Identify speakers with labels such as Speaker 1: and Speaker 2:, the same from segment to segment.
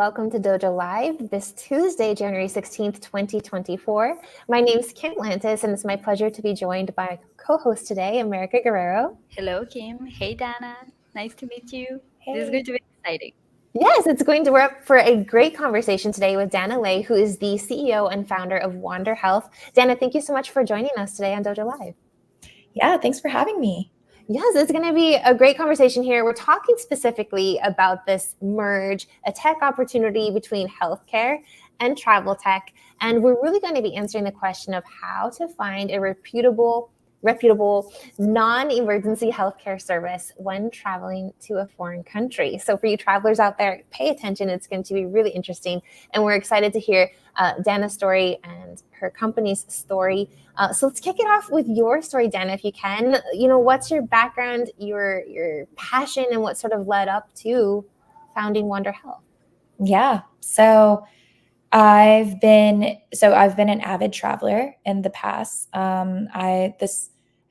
Speaker 1: welcome to Dojo Live this Tuesday, January 16th, 2024. My name is Kim Lantis, and it's my pleasure to be joined by co-host today, America Guerrero.
Speaker 2: Hello, Kim. Hey, Dana. Nice to meet you.
Speaker 3: Hey.
Speaker 2: This is going to be exciting.
Speaker 1: Yes, it's going to work for a great conversation today with Dana Lay, who is the CEO and founder of Wander Health. Dana, thank you so much for joining us today on Dojo Live.
Speaker 3: Yeah, thanks for having me.
Speaker 1: Yes, it's going to be a great conversation here. We're talking specifically about this merge, a tech opportunity between healthcare and travel tech. And we're really going to be answering the question of how to find a reputable non-emergency healthcare service when traveling to a foreign country. So for you travelers out there, pay attention. It's going to be really interesting. And we're excited to hear Dana's story and her company's story. So let's kick it off with your story, Dana, if you can. You know, what's your background, your passion, and what sort of led up to founding Wander Health?
Speaker 3: Yeah. So I've been an avid traveler in the past. I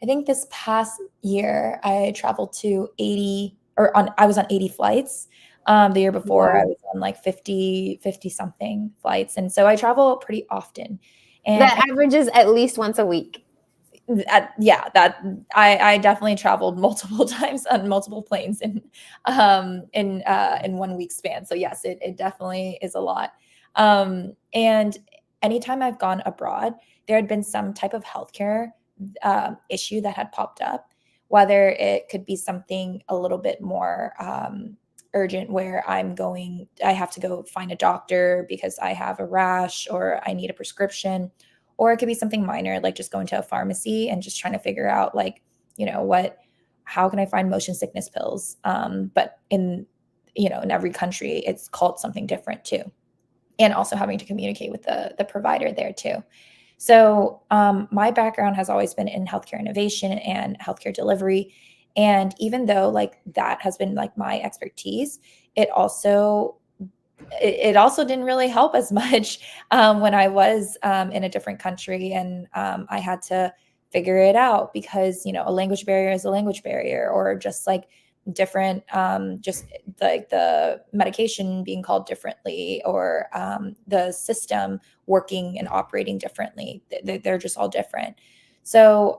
Speaker 3: think this past year I traveled to I was on 80 flights. The year before I was on like 50 something flights. And so I travel pretty often. And
Speaker 1: that averages at least once a week.
Speaker 3: I definitely traveled multiple times on multiple planes in 1 week span. So yes, it definitely is a lot. And anytime I've gone abroad, there had been some type of healthcare issue that had popped up, whether it could be something a little bit more urgent where I have to go find a doctor because I have a rash or I need a prescription, or it could be something minor, like just going to a pharmacy and just trying to figure out how can I find motion sickness pills? But in every country, it's called something different too. And also having to communicate with the provider there too. So my background has always been in healthcare innovation and healthcare delivery. And even though that has been my expertise, it also didn't really help as much when I was in a different country and I had to figure it out because, a language barrier is a language barrier, or just different, just the medication being called differently, or the system working and operating differently. They're just all different. So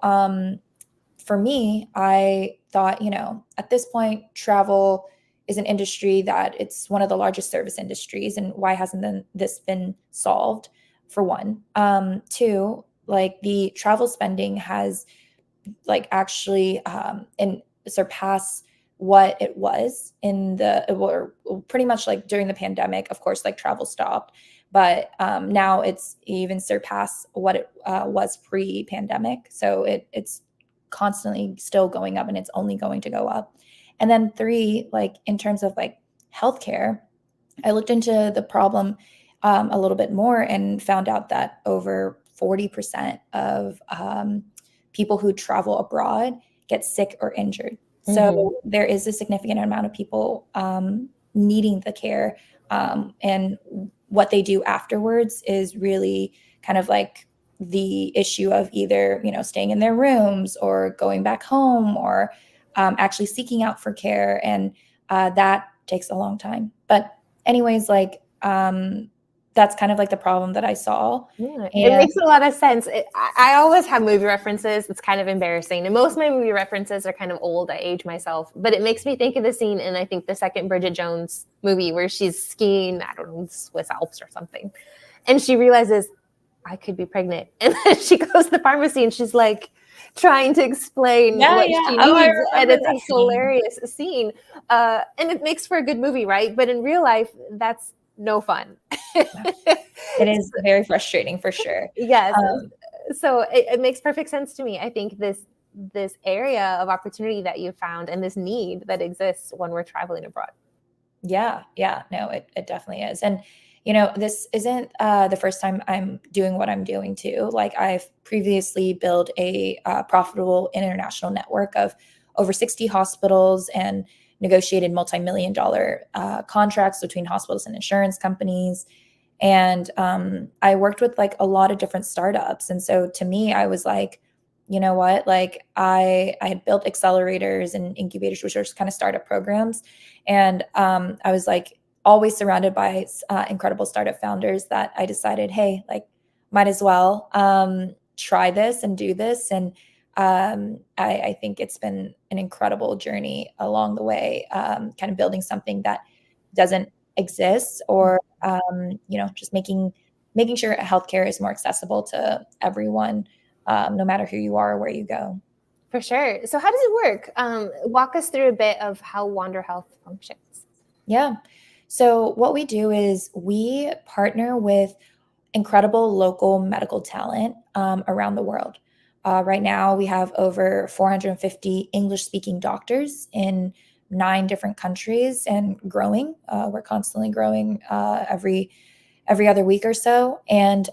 Speaker 3: for me, I thought, at this point, travel is an industry that it's one of the largest service industries, and why hasn't this been solved? For one, two, the travel spending has actually surpassed what it was pretty much during the pandemic. Of course, travel stopped, but now it's even surpassed what it was pre-pandemic. So it's constantly still going up, and it's only going to go up. And then three, in terms of healthcare, I looked into the problem a little bit more and found out that over 40% of people who travel abroad get sick or injured. Mm-hmm. So there is a significant amount of people needing the care, and what they do afterwards is really kind of the issue of either, staying in their rooms or going back home, or actually seeking out for care. And that takes a long time. But anyways, that's kind of the problem that I saw.
Speaker 1: Yeah, it makes a lot of sense. I always have movie references. It's kind of embarrassing. And most of my movie references are kind of old. I age myself. But it makes me think of the scene in, I think, the second Bridget Jones movie where she's skiing, I don't know, Swiss Alps or something. And she realizes, I could be pregnant. And then she goes to the pharmacy and she's trying to explain what she needs. And it's a hilarious scene. And it makes for a good movie, right? But in real life, that's no fun.
Speaker 3: It is very frustrating for sure.
Speaker 1: Yes. So it makes perfect sense to me. I think this area of opportunity that you found and this need that exists when we're traveling abroad.
Speaker 3: Yeah. No, it definitely is. And this isn't the first time I'm doing what I'm doing too. I've previously built a profitable international network of over 60 hospitals and negotiated multi-million-dollar contracts between hospitals and insurance companies. And I worked with a lot of different startups. And so to me, I was you know what, I had built accelerators and incubators, which are just kind of startup programs. And I was always surrounded by incredible startup founders that I decided, hey, like, might as well try this and do this. And I think it's been an incredible journey along the way, kind of building something that doesn't exist, or just making sure healthcare is more accessible to everyone, no matter who you are or where you go.
Speaker 1: For sure. So how does it work? Walk us through a bit of how Wander Health functions.
Speaker 3: Yeah. So what we do is we partner with incredible local medical talent around the world. Right now, we have over 450 English-speaking doctors in 9 different countries and growing. We're constantly growing every other week or so. And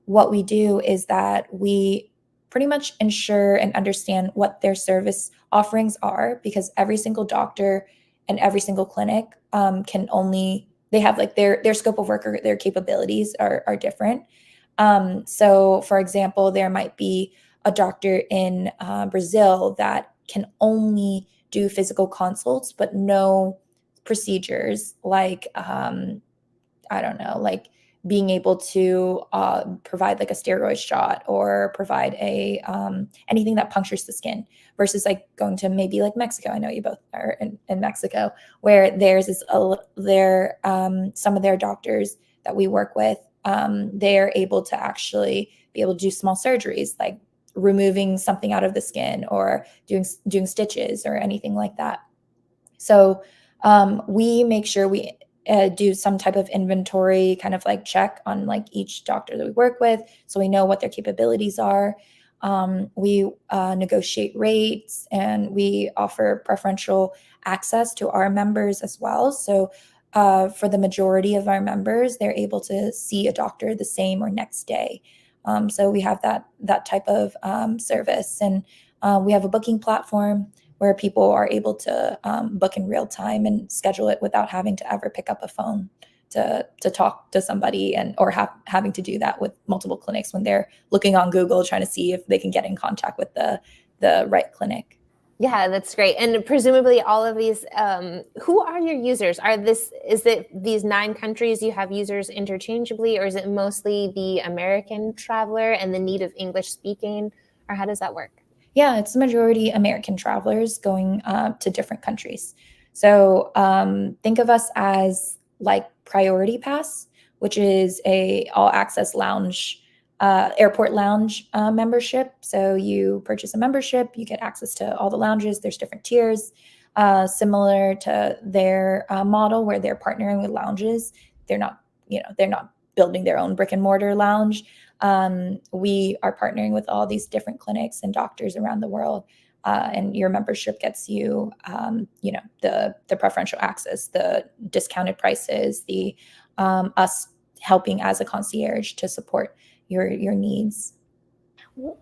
Speaker 3: what we do is that we pretty much ensure and understand what their service offerings are, because every single doctor and every single clinic they have like their scope of work or their capabilities are different. So for example, there might be a doctor in Brazil that can only do physical consults, but no procedures like, I don't know, like being able to provide like a steroid shot or provide a anything that punctures the skin, versus like going to maybe like Mexico. I know you both are in Mexico, where there's some of their doctors that we work with, they're able to actually be able to do small surgeries, like removing something out of the skin or doing stitches or anything like that. So we make sure we do some type of inventory kind of like check on like each doctor that we work with, so we know what their capabilities are. We negotiate rates, and we offer preferential access to our members as well. So for the majority of our members, they're able to see a doctor the same or next day. So we have that type of service. And we have a booking platform where people are able to book in real time and schedule it without having to ever pick up a phone to talk to somebody, or having to do that with multiple clinics when they're looking on Google trying to see if they can get in contact with the right clinic.
Speaker 1: Yeah, that's great. And presumably all of these, who are your users? Is it these 9 countries you have users interchangeably, or is it mostly the American traveler and the need of English speaking, or how does that work?
Speaker 3: Yeah, it's the majority American travelers going to different countries. So think of us as like Priority Pass, which is a all access lounge, airport lounge membership. So you purchase a membership, you get access to all the lounges. There's different tiers, similar to their model where they're partnering with lounges. They're not building their own brick and mortar lounge. We are partnering with all these different clinics and doctors around the world, and your membership gets you, the preferential access, the discounted prices, the us helping as a concierge to support your needs.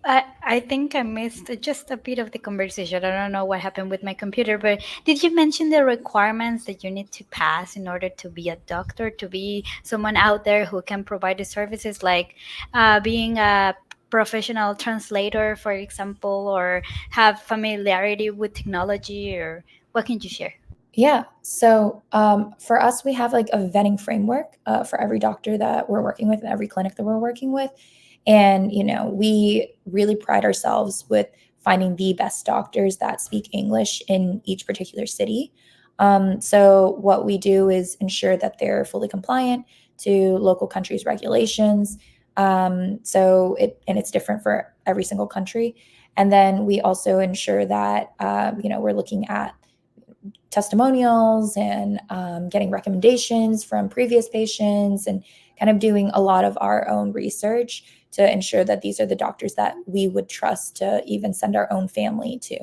Speaker 2: I think I missed just a bit of the conversation. I don't know what happened with my computer, but did you mention the requirements that you need to pass in order to be a doctor, to be someone out there who can provide the services, like being a professional translator, for example, or have familiarity with technology, or what can you share?
Speaker 3: Yeah. So for us, we have like a vetting framework for every doctor that we're working with and every clinic that we're working with. And, we really pride ourselves with finding the best doctors that speak English in each particular city. So what we do is ensure that they're fully compliant to local countries' regulations. It's different for every single country. And then we also ensure that, we're looking at testimonials and getting recommendations from previous patients, and kind of doing a lot of our own research to ensure that these are the doctors that we would trust to even send our own family to.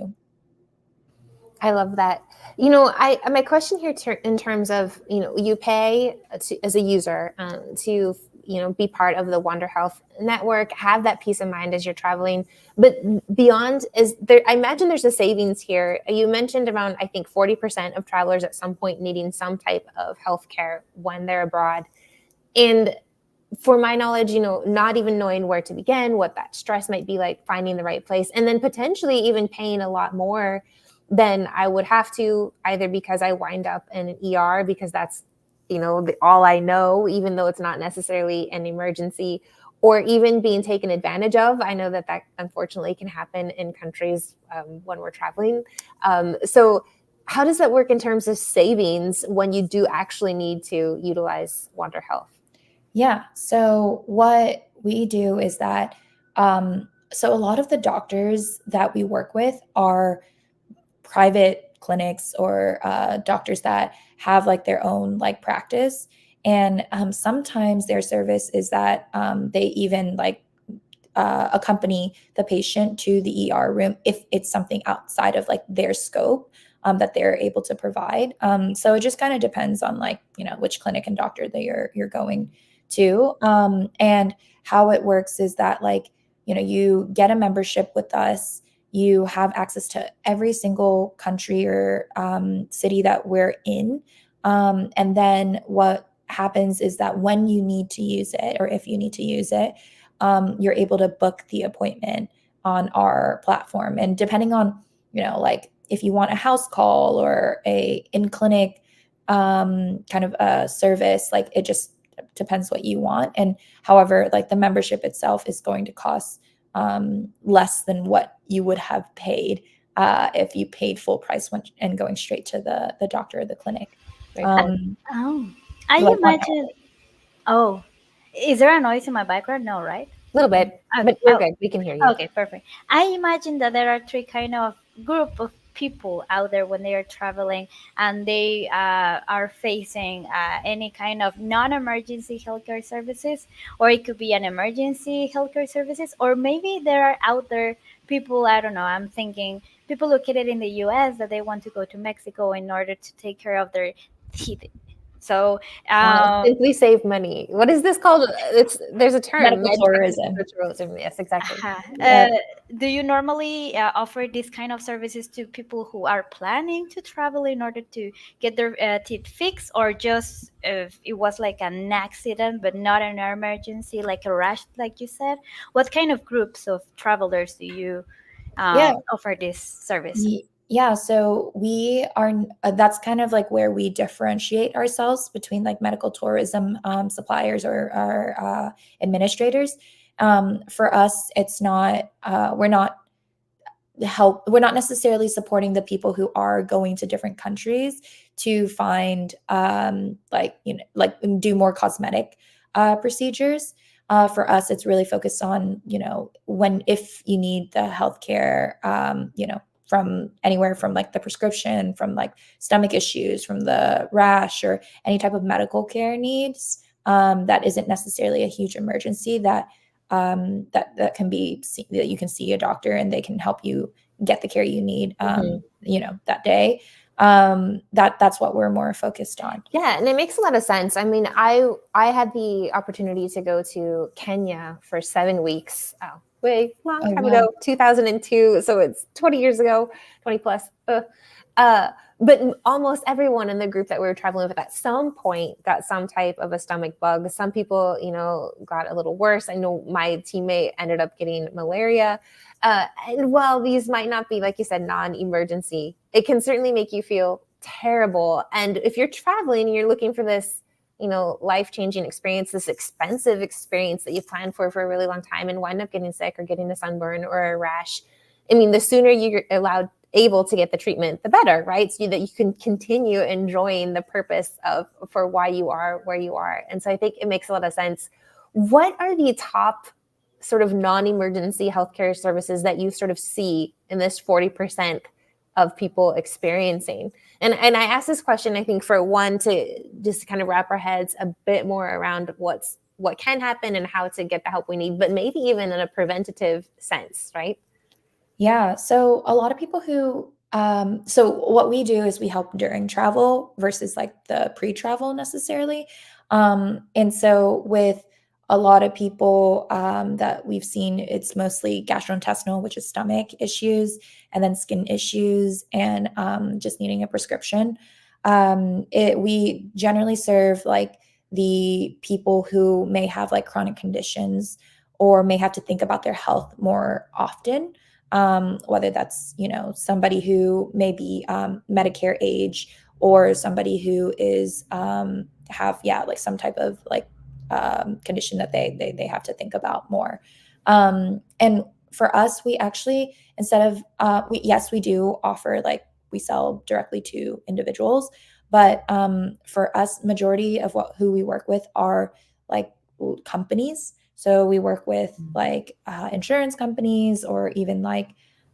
Speaker 1: I love that. My question here in terms of, you pay as a user to, be part of the Wander Health network, have that peace of mind as you're traveling. But beyond, I imagine there's a savings here. You mentioned around, I think, 40% of travelers at some point needing some type of healthcare when they're abroad. And for my knowledge, not even knowing where to begin, what that stress might be like, finding the right place, and then potentially even paying a lot more than I would have to, either because I wind up in an ER because that's all I know, even though it's not necessarily an emergency, or even being taken advantage of. I know that unfortunately can happen in countries when we're traveling. So how does that work in terms of savings when you do actually need to utilize Wander Health?
Speaker 3: Yeah. So what we do is that, so a lot of the doctors that we work with are private clinics or doctors that have like their own like practice. And sometimes their service is that they even like accompany the patient to the ER room if it's something outside of like their scope that they're able to provide. So it just kind of depends on like which clinic and doctor that you're going to. And how it works is that like you get a membership with us. You have access to every single country or city that we're in. And then what happens is that when you need to use it, or if you need to use it, you're able to book the appointment on our platform. And depending on, like if you want a house call or a in-clinic kind of a service, like it just depends what you want. And however, like the membership itself is going to cost less than what you would have paid if you paid full price and going straight to the doctor or the clinic.
Speaker 2: Oh, I
Speaker 3: Like
Speaker 2: imagine. Oh, is there a noise in my background? No, right?
Speaker 1: A little bit,
Speaker 2: Oh,
Speaker 1: but you're
Speaker 2: oh,
Speaker 1: good. We can hear you.
Speaker 2: okay, perfect. I imagine that there are three kind of group of people out there when they are traveling and they are facing any kind of non-emergency healthcare services, or it could be an emergency healthcare services, or maybe there are out there people, I don't know, I'm thinking people located in the US that they want to go to Mexico in order to take care of their teeth. So
Speaker 1: Simply save money. What is this called? There's a term.
Speaker 3: medical tourism.
Speaker 1: Tourism. Yes, exactly.
Speaker 2: uh, do you normally offer this kind of services to people who are planning to travel in order to get their teeth fixed, or just if it was like an accident but not an emergency, like a rash, like you said? What kind of groups of travelers do you
Speaker 3: Yeah.
Speaker 2: offer this service?
Speaker 3: Yeah, so we are, that's kind of like where we differentiate ourselves between like medical tourism suppliers or administrators. For us, it's not, we're not necessarily supporting the people who are going to different countries to find like do more cosmetic procedures. For us, it's really focused on if you need the healthcare, from anywhere from like the prescription, from like stomach issues, from the rash, or any type of medical care needs that isn't necessarily a huge emergency, that can be that you can see a doctor and they can help you get the care you need that day. That's what we're more focused on.
Speaker 1: Yeah, and it makes a lot of sense. I mean, I had the opportunity to go to Kenya for 7 weeks. Oh, way long time ago, 2002. So it's 20 years ago, 20 plus. But almost everyone in the group that we were traveling with at some point got some type of a stomach bug. Some people, got a little worse. I know my teammate ended up getting malaria. And while these might not be, like you said, non-emergency, it can certainly make you feel terrible. And if you're traveling and you're looking for this, life-changing experience, this expensive experience that you planned for a really long time and wind up getting sick or getting a sunburn or a rash, I mean, the sooner you're able to get the treatment, the better, right? So that you can continue enjoying the purpose for why you are where you are. And so I think it makes a lot of sense. What are the top sort of non-emergency healthcare services that you sort of see in this 40% of people experiencing? And I asked this question, I think, for one, to just kind of wrap our heads a bit more around what can happen and how to get the help we need, but maybe even in a preventative sense, right?
Speaker 3: Yeah. So a lot of people who, so what we do is we help during travel versus like the pre-travel necessarily. And so with a lot of people that we've seen, it's mostly gastrointestinal, which is stomach issues, and then skin issues, and just needing a prescription. We generally serve like the people who may have like chronic conditions or may have to think about their health more often. Whether that's somebody who may be Medicare age, or somebody who is have like some type of like condition that they have to think about more. And for us, we actually, instead of we do offer, like, we sell directly to individuals, but for us, majority of who we work with are like companies. So we work with like insurance companies, or even like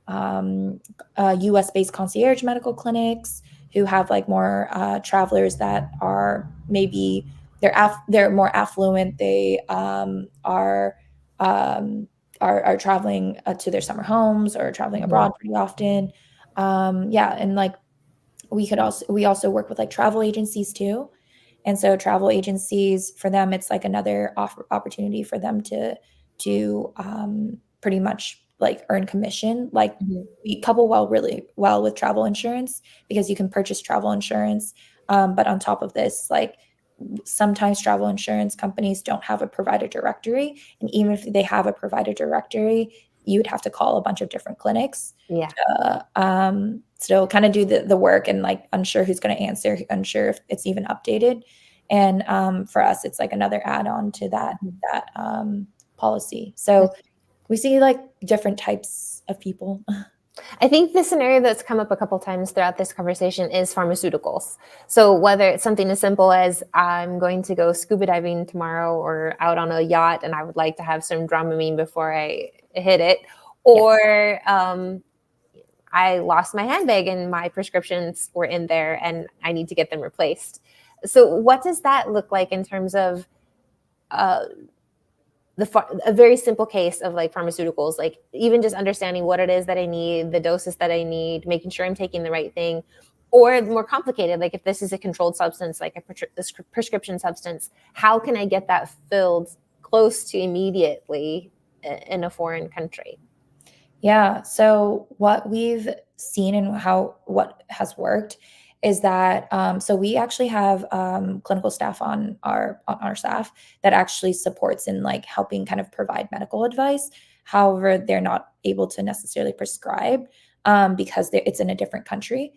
Speaker 3: US based concierge medical clinics who have like more travelers that are maybe they're more affluent. They are traveling to their summer homes or traveling abroad pretty often. Yeah, and like we also work with like travel agencies too. And so travel agencies, for them, it's like another opportunity for them to pretty much like earn commission. Like, we couple really well with travel insurance, because you can purchase travel insurance. But on top of this, like, sometimes travel insurance companies don't have a provider directory, and even if they have a provider directory, you would have to call a bunch of different clinics.
Speaker 1: Yeah.
Speaker 3: So kind of do the work, and like unsure who's going to answer, unsure if it's even updated. And for us, it's like another add-on to that policy. So we see like different types of people.
Speaker 1: I think the scenario that's come up a couple times throughout this conversation is pharmaceuticals. So whether it's something as simple as I'm going to go scuba diving tomorrow, or out on a yacht and I would like to have some Dramamine before I hit it, or I lost my handbag and my prescriptions were in there and I need to get them replaced. So what does that look like in terms of a very simple case of like pharmaceuticals, like even just understanding what it is that I need, the doses that I need, making sure I'm taking the right thing, or more complicated, like if this is a controlled substance, like a prescription substance, how can I get that filled close to immediately in a foreign country?
Speaker 3: Yeah. So what we've seen and what has worked is that so we actually have clinical staff on our staff that actually supports in like helping kind of provide medical advice. However, they're not able to necessarily prescribe because it's in a different country.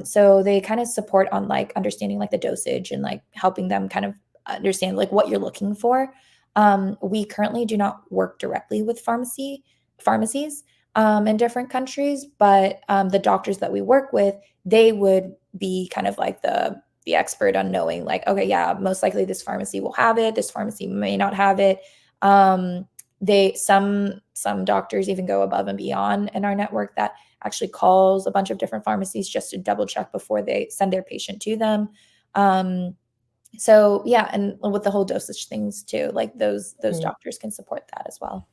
Speaker 3: So they kind of support on like understanding like the dosage and like helping them kind of understand like what you're looking for. We currently do not work directly with pharmacies in different countries, but the doctors that we work with, they would be kind of like the expert on knowing like, okay, yeah, most likely this pharmacy will have it, this pharmacy may not have it. They some doctors even go above and beyond in our network that actually calls a bunch of different pharmacies just to double check before they send their patient to them. So yeah, and with the whole dosage things too, like those doctors can support that as well.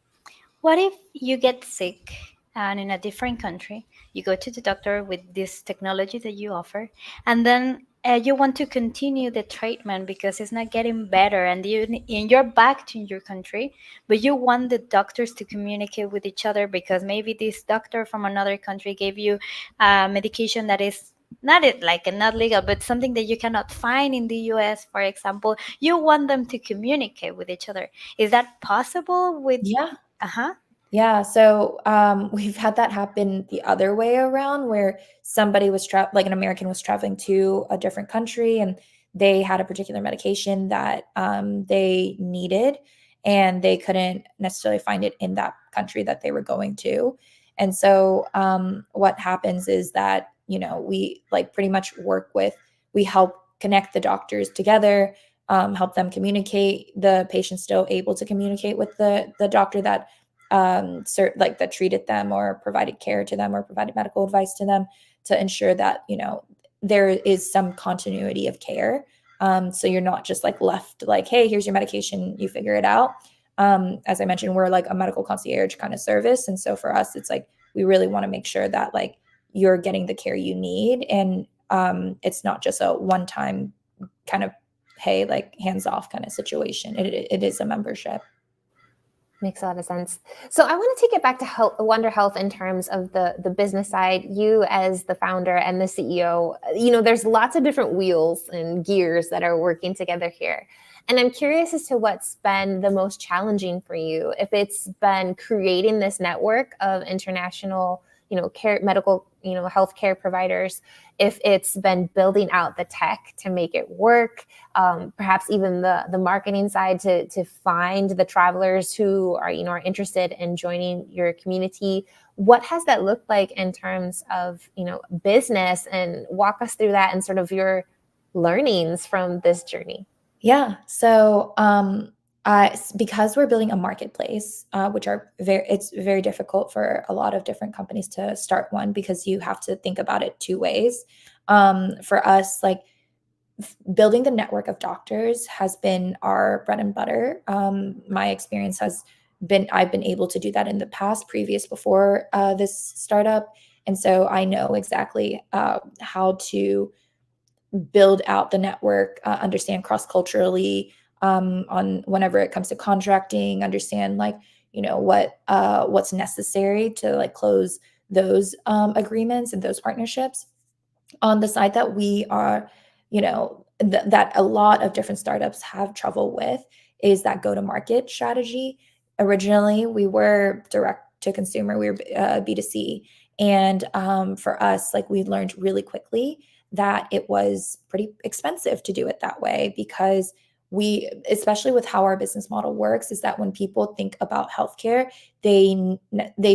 Speaker 2: What if you get sick and in a different country, you go to the doctor with this technology that you offer, and then you want to continue the treatment because it's not getting better, and you're back to your country, but you want the doctors to communicate with each other because maybe this doctor from another country gave you medication that is not legal, but something that you cannot find in the US, for example. You want them to communicate with each other. Is that possible with?
Speaker 3: Yeah.
Speaker 2: Uh-huh.
Speaker 3: Yeah, so we've had that happen the other way around, where somebody was like an American was traveling to a different country, and they had a particular medication that they needed, and they couldn't necessarily find it in that country that they were going to. And so what happens is that, we like pretty much we help connect the doctors together, help them communicate, the patient still able to communicate with the doctor that that treated them or provided care to them or provided medical advice to them, to ensure that there is some continuity of care. So you're not just like left like, hey, here's your medication, you figure it out. As I mentioned, we're like a medical concierge kind of service, and so for us, it's like we really want to make sure that like you're getting the care you need, and it's not just a one-time kind of, hey, like hands off kind of situation. It is a membership.
Speaker 1: Makes a lot of sense. So I want to take it back to Wonder Health in terms of the business side. You as the founder and the CEO, there's lots of different wheels and gears that are working together here. And I'm curious as to what's been the most challenging for you. If it's been creating this network of international, medical, healthcare providers, if it's been building out the tech to make it work, perhaps even the marketing side to find the travelers who are interested in joining your community. What has that looked like in terms of business, and walk us through that and sort of your learnings from this journey?
Speaker 3: Yeah. So, because we're building a marketplace, which it's very difficult for a lot of different companies to start one, because you have to think about it two ways. For us, like building the network of doctors has been our bread and butter. My experience has been, I've been able to do that in the past, before this startup. And so I know exactly how to build out the network, understand cross-culturally, on whenever it comes to contracting, understand what's necessary to like close those agreements and those partnerships. On the side that we are, that a lot of different startups have trouble with, is that go-to-market strategy. Originally, we were direct to consumer, we were B2C. And for us, like, we learned really quickly that it was pretty expensive to do it that way, because especially with how our business model works, is that when people think about healthcare, they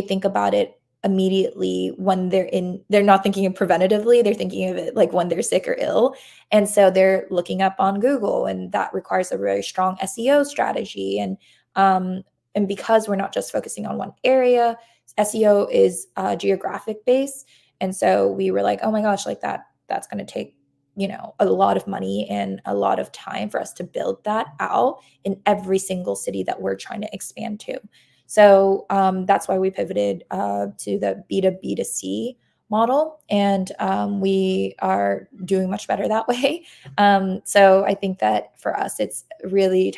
Speaker 3: think about it immediately when they're not thinking of preventatively, they're thinking of it like when they're sick or ill. And so they're looking up on Google, and that requires a very strong SEO strategy. And because we're not just focusing on one area, SEO is geographic based. And so we were like, oh my gosh, like that's going to take a lot of money and a lot of time for us to build that out in every single city that we're trying to expand to. So that's why we pivoted to the B2B2C model, and we are doing much better that way. So I think that for us, it's really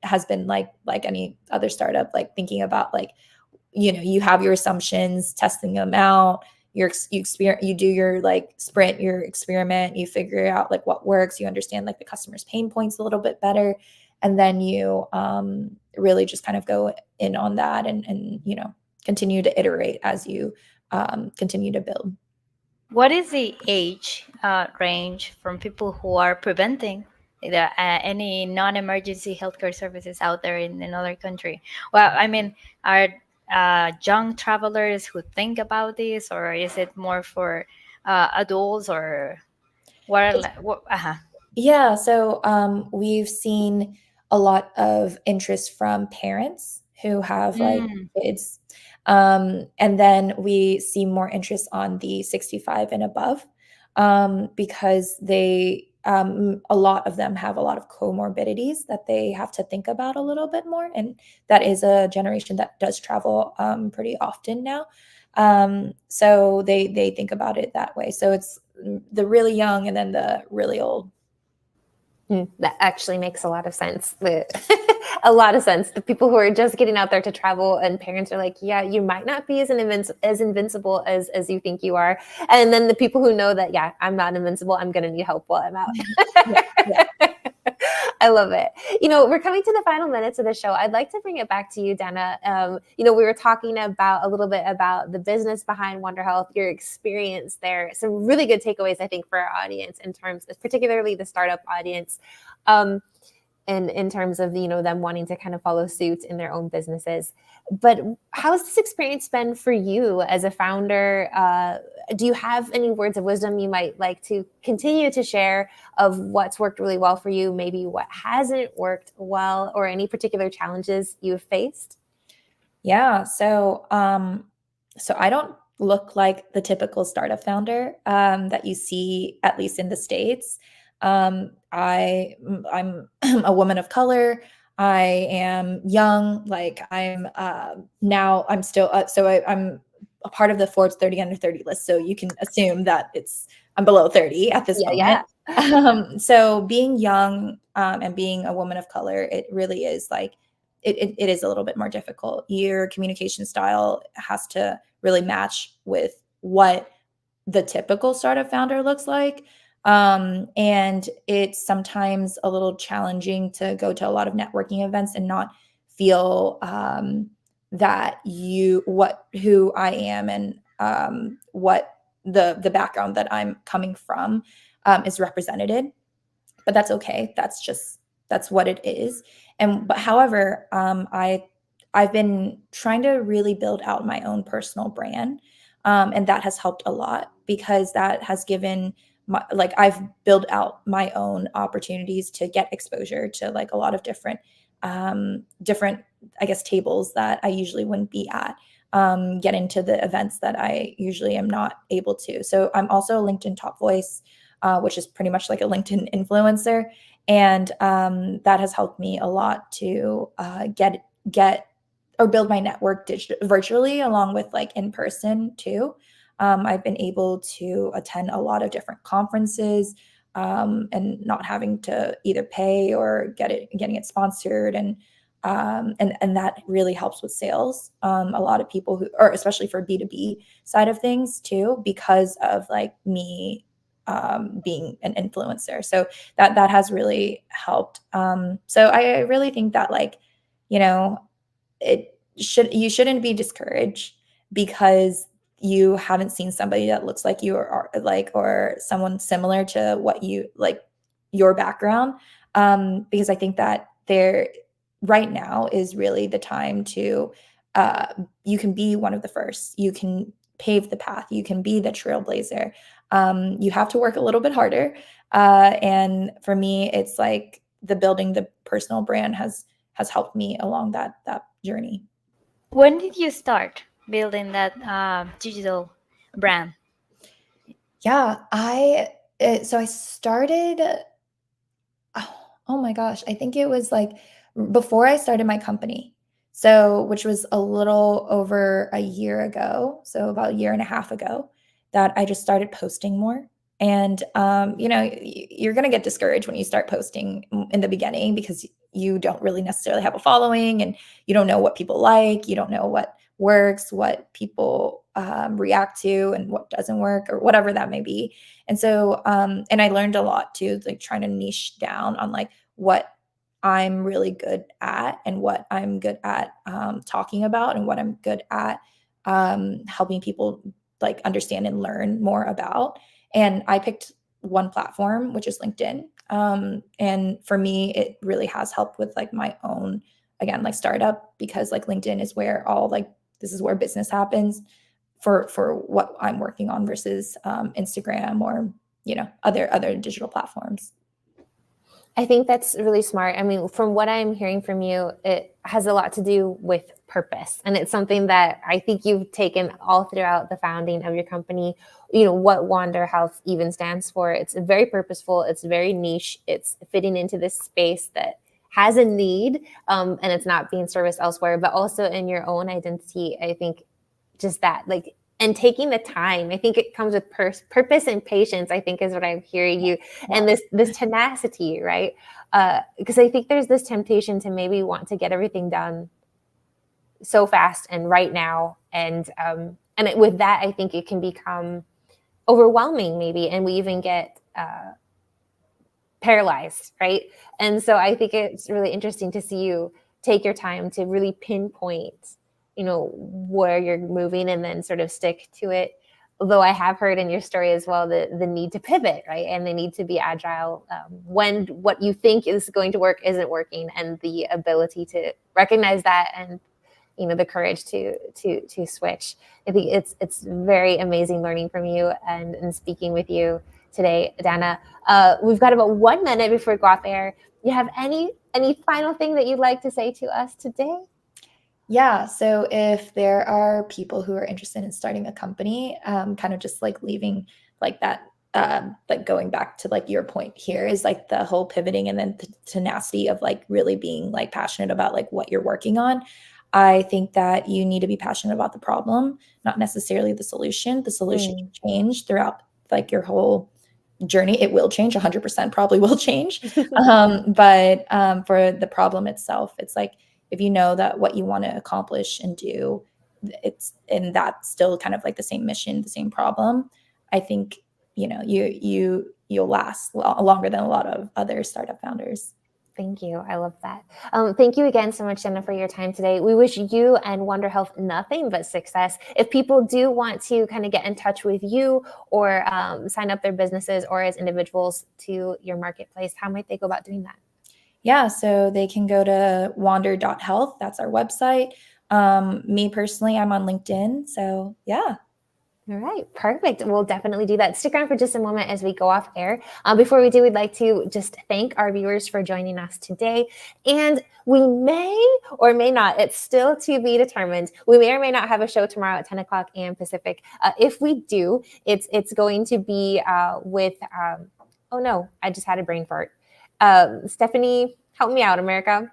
Speaker 3: has been like any other startup, like thinking about like, you have your assumptions, testing them out. You do your like sprint, your experiment, you figure out like what works, you understand like the customer's pain points a little bit better, and then you really just kind of go in on that and continue to iterate as you continue to build.
Speaker 2: What is the age range from people who are preventing any non-emergency healthcare services out there in another country? Well, I mean, are young travelers who think about this, or is it more for adults, or what?
Speaker 3: Yeah, so we've seen a lot of interest from parents who have like kids. And then we see more interest on the 65 and above, because a lot of them have a lot of comorbidities that they have to think about a little bit more. And that is a generation that does travel pretty often now. So they think about it that way. So it's the really young and then the really old.
Speaker 1: That actually makes a lot of sense. A lot of sense. The people who are just getting out there to travel, and parents are like, yeah, you might not be as invincible as you think you are. And then the people who know that, yeah, I'm not invincible, I'm going to need help while I'm out. Yeah. I love it. We're coming to the final minutes of the show. I'd like to bring it back to you, Dana. We were talking a little bit about the business behind Wonder Health, your experience there. Some really good takeaways, I think, for our audience in terms of particularly the startup audience. And in terms of them wanting to kind of follow suit in their own businesses. But how has this experience been for you as a founder? Do you have any words of wisdom you might like to continue to share of what's worked really well for you, maybe what hasn't worked well, or any particular challenges you've faced?
Speaker 3: Yeah, so I don't look like the typical startup founder that you see, at least in the States. I'm a woman of color. I am young. Like I'm still I'm a part of the Forbes 30 under 30 list. So you can assume that I'm below 30 at this moment. Yeah. So being young and being a woman of color, it really is like it is a little bit more difficult. Your communication style has to really match with what the typical startup founder looks like. And it's sometimes a little challenging to go to a lot of networking events and not feel that who I am and what the background that I'm coming from is represented, but that's okay. That's what it is. But however, I've been trying to really build out my own personal brand, and that has helped a lot because that has given like I've built out my own opportunities to get exposure to like a lot of different I guess tables that I usually wouldn't be at. Get into the events that I usually am not able to. So I'm also a LinkedIn top voice, which is pretty much like a LinkedIn influencer, and that has helped me a lot to get or build my network virtually along with like in person too. I've been able to attend a lot of different conferences, and not having to either pay or getting it sponsored, and that really helps with sales. A lot of people or especially for B2B side of things too, because of like me being an influencer. So that has really helped. So I really think that like, you know, you shouldn't be discouraged because you haven't seen somebody that looks like you or someone similar to what you like your background. Because I think that there right now is really the time to you can be one of the first. You can pave the path. You can be the trailblazer. You have to work a little bit harder. And for me, it's like building the personal brand has helped me along that journey.
Speaker 2: When did you start building that digital brand?
Speaker 3: Yeah, so I started. Oh my gosh, I think it was like before I started my company. So, which was a little over a year ago, so about a year and a half ago, that I just started posting more. And you're gonna get discouraged when you start posting in the beginning because you don't really necessarily have a following, and you don't know what people like, you don't know what works, what people react to, and what doesn't work, or whatever that may be. And so, and I learned a lot too, like trying to niche down on like what I'm really good at and what I'm good at talking about and what I'm good at helping people like understand and learn more about. And I picked one platform, which is LinkedIn. And for me, it really has helped with like my own, again, like startup, because like LinkedIn is where this is where business happens for what I'm working on versus Instagram or other digital platforms.
Speaker 1: I think that's really smart. I mean, from what I'm hearing from you, it has a lot to do with purpose. And it's something that I think you've taken all throughout the founding of your company. What Wander Health even stands for. It's very purposeful. It's very niche. It's fitting into this space that has a need, and it's not being serviced elsewhere, but also in your own identity. I think just that, like, and taking the time, I think it comes with purpose and patience, I think is what I'm hearing you, and this tenacity, right? Because I think there's this temptation to maybe want to get everything done so fast and right now. And with that, I think it can become overwhelming maybe, and we even get paralyzed, right? And so I think it's really interesting to see you take your time to really pinpoint where you're moving and then sort of stick to it. Although I have heard in your story as well the need to pivot, right? And the need to be agile when what you think is going to work isn't working, and the ability to recognize that, and the courage to switch. I think it's very amazing learning from you and speaking with you today, Dana. We've got about 1 minute before we go off air. You have any final thing that you'd like to say to us today?
Speaker 3: Yeah. So if there are people who are interested in starting a company, kind of just like leaving like that, like going back to like your point here is like the whole pivoting and then the tenacity of like really being like passionate about like what you're working on. I think that you need to be passionate about the problem, not necessarily the solution. The solution can change throughout like your whole journey. It will change 100%, probably will change. But for the problem itself, it's like, if you know that what you want to accomplish and do, and that's still kind of like the same mission, the same problem, I think, you'll last longer than a lot of other startup founders.
Speaker 1: Thank you. I love that. Thank you again so much, Jenna, for your time today. We wish you and Wonder Health nothing but success. If people do want to kind of get in touch with you or sign up their businesses or as individuals to your marketplace, how might they go about doing that?
Speaker 3: Yeah, so they can go to wander.health. That's our website. Me personally, I'm on LinkedIn. So yeah.
Speaker 1: All right, perfect. We'll definitely do that. Stick around for just a moment as we go off air. Before we do, we'd like to just thank our viewers for joining us today. And we may or may not, it's still to be determined. We may or may not have a show tomorrow at 10 o'clock a.m. Pacific. If we do, it's going to be with, oh no, I just had a brain fart. Stephanie, help me out, America.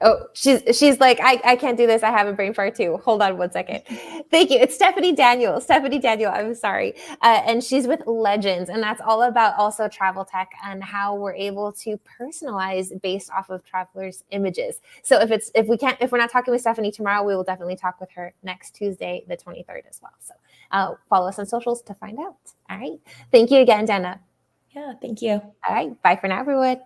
Speaker 1: Oh, she's like, I can't do this. I have a brain fart too. Hold on one second. Thank you. It's Stephanie Daniel. Stephanie Daniel, I'm sorry. And she's with Legends. And that's all about also travel tech and how we're able to personalize based off of travelers' images. So if we're not talking with Stephanie tomorrow, we will definitely talk with her next Tuesday, the 23rd as well. So follow us on socials to find out. All right. Thank you again, Jenna.
Speaker 3: Yeah, thank you.
Speaker 1: All right. Bye for now, everyone.